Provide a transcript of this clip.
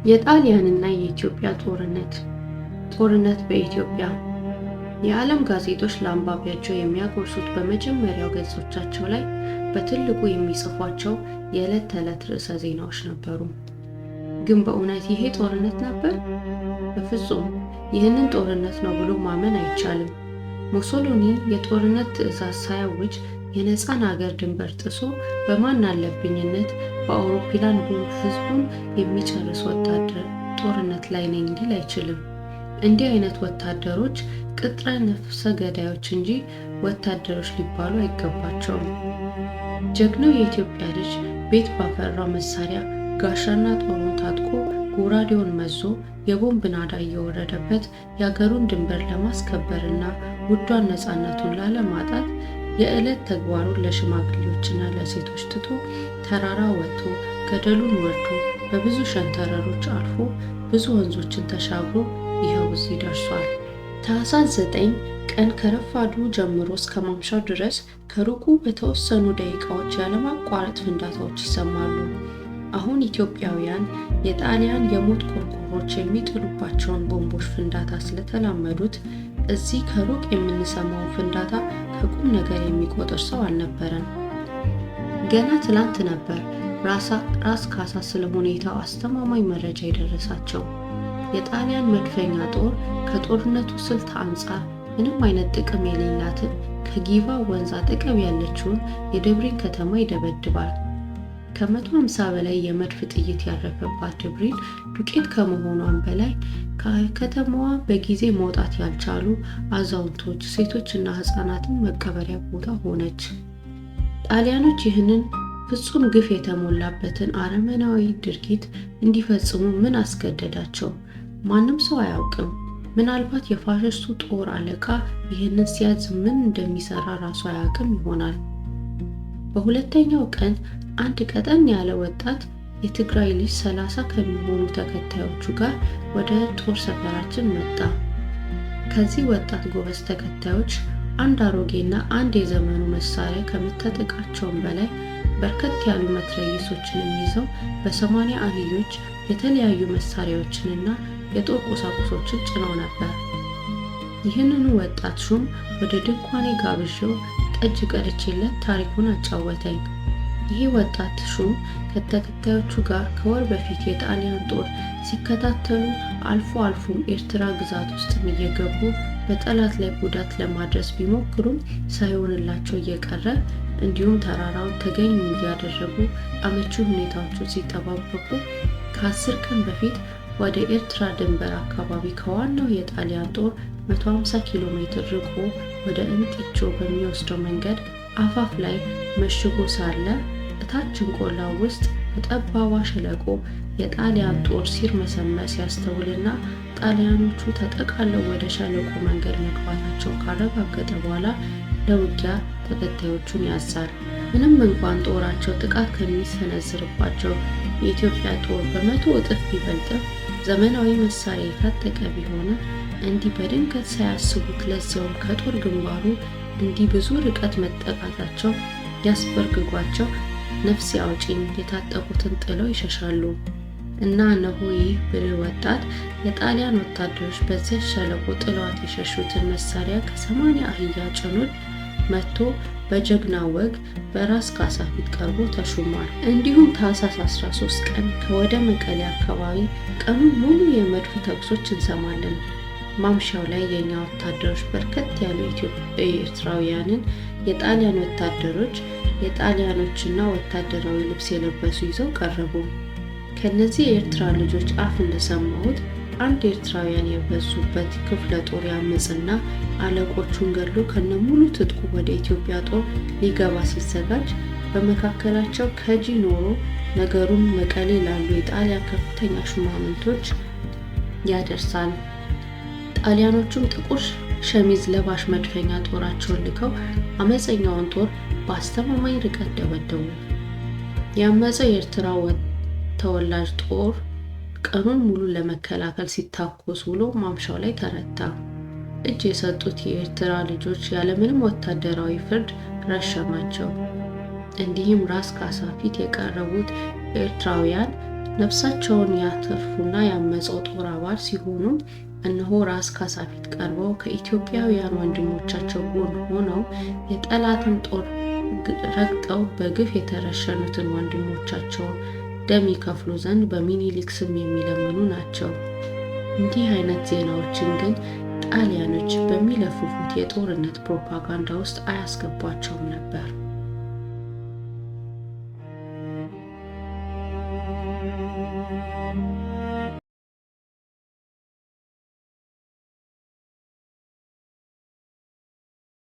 የጣሊያንና የኢትዮጵያ ጦርነት በኢትዮጵያ የዓለም ጋዜጦች ለአንባቢያቸው የሚያጎርሱት በመጀመሪያው ገጾቻቸው ላይ በትልቁ የሚጽፏቸው የዕለት ተዕለት ርዕሰ ዜናዎች ነበሩ። ግን በእውነት ይሄ ጦርነት ነበር? በፍጹም ይህንን ጦርነት ነው ብሎ ማመን አይቻልም። ሙሶሎኒ የጦርነት ትዕዛዝ ሳያውጅ የነፃን አገር ድንበር ጥሶ በማን አለብኝነት በአውሮፕላን ቦምብ ህዝቡን የሚጨርስ ወታደር ጦርነት ላይ ነኝ ሊል አይችልም። እንዲህ አይነት ወታደሮች ቅጥረ ነፍሰ ገዳዮች እንጂ ወታደሮች ሊባሉ አይገባቸውም። ጀግናው የኢትዮጵያ ልጅ ቤት ባፈራው መሳሪያ ጋሻና ጦሩን ታጥቆ ጎራዴውን መዞ የቦምብ ናዳ እየወረደበት የአገሩን ድንበር ለማስከበርና ውዷን ነፃነቱን ላለማጣት የዕለት ተግባሩን ለሽማግሌዎችና ለሴቶች ትቶ ተራራ ወጥቶ ገደሉን ወርዶ በብዙ ሸንተረሮች አልፎ ብዙ ወንዞችን ተሻግሮ ይኸው እዚህ ደርሷል። ታኅሳስ 9 ቀን ከረፋዱ ጀምሮ እስከ ማምሻው ድረስ ከሩቁ በተወሰኑ ደቂቃዎች ያለማቋረጥ ፍንዳታዎች ይሰማሉ። አሁን ኢትዮጵያውያን የጣሊያን የሞት ኮርኮሮች የሚጥሉባቸውን ቦምቦች ፍንዳታ ስለተላመዱት እዚህ ከሩቅ የምንሰማው ፍንዳታ ከቁም ነገር የሚቆጥር ሰው አልነበረም። ገና ትላንት ነበር ራስ ካሳ ስለ ሁኔታው አስተማማኝ መረጃ የደረሳቸው። የጣሊያን መድፈኛ ጦር ከጦርነቱ ስልት አንጻር ምንም አይነት ጥቅም የሌላትን ከጊቫ ወንዝ አጠገብ ያለችውን የደብሪን ከተማ ይደበድባል። ከ150 በላይ የመድፍ ጥይት ያረፈባት ደብሪን ዱቄት ከመሆኗም በላይ ከከተማዋ በጊዜ መውጣት ያልቻሉ አዛውንቶች፣ ሴቶችና ህፃናትን መቀበሪያ ቦታ ሆነች። ጣሊያኖች ይህንን ፍጹም ግፍ የተሞላበትን አረመናዊ ድርጊት እንዲፈጽሙ ምን አስገደዳቸው? ማንም ሰው አያውቅም። ምናልባት የፋሽስቱ ጦር አለቃ ይህንን ሲያዝ ምን እንደሚሰራ ራሱ አያውቅም ይሆናል። በሁለተኛው ቀን አንድ ቀጠን ያለ ወጣት የትግራይ ልጅ 30 ከሚሆኑ ተከታዮቹ ጋር ወደ ጦር ሰፈራችን መጣ። ከዚህ ወጣት ጎበዝ ተከታዮች አንድ አሮጌና አንድ የዘመኑ መሳሪያ ከመታጠቃቸውም በላይ በርከት ያሉ መትረየሶችንም ይዘው በ80 አህዮች የተለያዩ መሳሪያዎችንና የጦር ቁሳቁሶችን ጭነው ነበር። ይህንኑ ወጣት ሹም ወደ ድንኳኔ ጋብዤው ጠጅ ቀድቼለት ታሪኩን አጫወተኝ። ይህ ወጣት ሹም ከተከታዮቹ ጋር ከወር በፊት የጣሊያን ጦር ሲከታተሉ አልፎም ኤርትራ ግዛት ውስጥም እየገቡ በጠላት ላይ ጉዳት ለማድረስ ቢሞክሩም ሳይሆንላቸው እየቀረ እንዲሁም ተራራውን ተገኝ እያደረጉ አመቺ ሁኔታዎችን ሲጠባበቁ ከ10 ቀን በፊት ወደ ኤርትራ ድንበር አካባቢ ከዋናው የጣሊያን ጦር 150 ኪሎ ሜትር ርቆ ወደ እንጢጮ በሚወስደው መንገድ አፋፍ ላይ መሽጎ ሳለ እታች እንቆላ ውስጥ በጠባቧ ሸለቆ የጣሊያን ጦር ሲርመሰመስ ያስተውልና ጣሊያኖቹ ተጠቃለው ወደ ሸለቆ መንገድ መግባታቸው ካረጋገጠ በኋላ ለውጊያ ተከታዮቹን ያዛል። ምንም እንኳን ጦራቸው ጥቃት ከሚሰነዝርባቸው የኢትዮጵያ ጦር በ100 እጥፍ ቢበልጥም ዘመናዊ መሳሪያ የታጠቀ ቢሆንም እንዲህ በድንገት ሳያስቡት ለዚያውም ከጦር ግንባሩ እንዲህ ብዙ ርቀት መጠቃታቸው ያስበርግጓቸው ነፍስ ያውጪኝ የታጠቁትን ጥለው ይሸሻሉ። እና እነሆ ይህ ብልህ ወጣት የጣሊያን ወታደሮች በዚያ ሸለቆ ጥለዋት የሸሹትን መሳሪያ ከ80 አህያ ጭኖት መጥቶ በጀግና ወግ በራስ ካሳ ፊት ቀርቦ ተሹሟል። እንዲሁም ታኅሳስ 13 ቀን ከወደ መቀሌ አካባቢ ቀኑን ሙሉ የመድፍ ተኩሶች እንሰማለን። ማምሻው ላይ የኛ ወታደሮች በርከት ያሉ ኤርትራውያንን የጣሊያን ወታደሮች የጣሊያኖችና ወታደራዊ ልብስ የለበሱ ይዘው ቀረቡ። ከነዚህ የኤርትራ ልጆች አፍ እንደሰማሁት አንድ ኤርትራውያን የበዙበት ክፍለ ጦር ያመጽና አለቆቹን ገድሎ ከነሙሉ ትጥቁ ወደ ኢትዮጵያ ጦር ሊገባ ሲዘጋጅ በመካከላቸው ከጂ ኖሮ ነገሩን መቀሌ ላሉ የጣሊያን ከፍተኛ ሹማምንቶች ያደርሳል። ጣሊያኖቹም ጥቁር ሸሚዝ ለባሽ መድፈኛ ጦራቸውን ልከው አመፀኛውን ጦር በአስተማማኝ ርቀት ደበደቡ። ያመፀው የኤርትራ ተወላጅ ጦር ቀኑን ሙሉ ለመከላከል ሲታኮስ ውሎ ማምሻው ላይ ተረታ። እጅ የሰጡት የኤርትራ ልጆች ያለምንም ወታደራዊ ፍርድ ረሸኗቸው። እንዲህም ራስ ካሳ ፊት የቀረቡት ኤርትራውያን ነፍሳቸውን ያተርፉና ያመፀው ጦር አባል ሲሆኑ እነሆ ራስ ካሳ ፊት ቀርበው ከኢትዮጵያውያን ወንድሞቻቸው ጎን ሆነው የጠላትን ጦር ረግጠው በግፍ የተረሸኑትን ወንድሞቻቸውን ደም ይከፍሉ ዘንድ በሚኒሊክ ስም የሚለምኑ ናቸው። እንዲህ አይነት ዜናዎችን ግን ጣሊያኖች በሚለፍፉት የጦርነት ፕሮፓጋንዳ ውስጥ አያስገቧቸውም ነበር።